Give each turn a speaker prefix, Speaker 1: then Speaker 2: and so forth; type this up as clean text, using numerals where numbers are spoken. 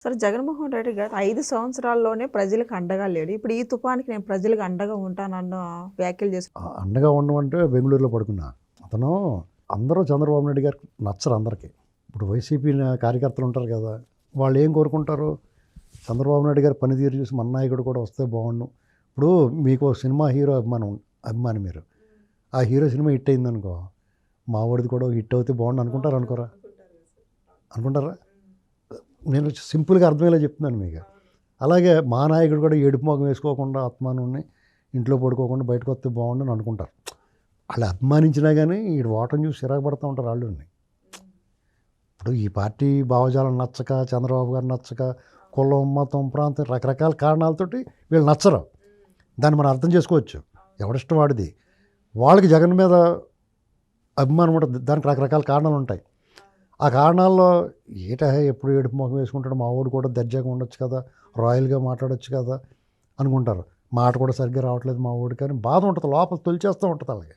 Speaker 1: సరే జగన్మోహన్ రెడ్డి గారు 5 సంవత్సరాల్లోనే ప్రజలకు అండగా లేడు. ఇప్పుడు ఈ తుఫాన్‌కి నేను ప్రజలకు అండగా ఉంటానన్న వ్యాఖ్యలు చేసి
Speaker 2: అండగా ఉండమంటే బెంగుళూరులో పడుకున్నా. అతను అందరూ చంద్రబాబు నాయుడు గారికి నచ్చరు అందరికీ. ఇప్పుడు వైసీపీ కార్యకర్తలు ఉంటారు కదా! వాళ్ళు ఏం కోరుకుంటారు? చంద్రబాబు నాయుడు గారి పనితీరు చూసి మన నాయకుడు కూడా వస్తే బాగుండు. ఇప్పుడు మీకు సినిమా హీరో అభిమాని మీరు. ఆ హీరో సినిమా హిట్ అయిందనుకో, మా వాడిది కూడా హిట్ అవుతే బాగుండు అనుకుంటారా అనుకోరా? అనుకుంటారా? నేను సింపుల్గా అర్థమయ్యేలా చెప్తున్నాను మీకు. అలాగే మా నాయకుడు కూడా ఏడుపు మొఖం వేసుకోకుండా ఆత్మానుని ఇంట్లో పడుకోకుండా బయటకు వస్తే బాగుండని అనుకుంటారు. వాళ్ళు అభిమానించినా కానీ వీడు ఓటం చూసి చిరాకు పడుతూ ఉంటారు వాళ్ళని. ఇప్పుడు ఈ పార్టీ భావజాలం నచ్చక, చంద్రబాబు గారు నచ్చక, కులం, మతం, ప్రాంతం రకరకాల కారణాలతోటి వీళ్ళు నచ్చరు. దాన్ని మనం అర్థం చేసుకోవచ్చు. ఎవడిష్టం వాడిది. వాళ్ళకి జగన్ మీద అభిమానం ఉంటుంది. దానికి రకరకాల కారణాలు ఉంటాయి. ఆ కారణాల్లో ఎప్పుడు ఏడుపు మొఖం వేసుకుంటాడు, మా వాడు కూడా దర్జాగా ఉండొచ్చు కదా, రాయల్గా మాట్లాడొచ్చు కదా అనుకుంటారు. మాట కూడా సరిగ్గా రావట్లేదు మా వాడికి అని బాధ ఉంటుంది, లోపల తొలిచేస్తూ ఉంటుంది అలాగే.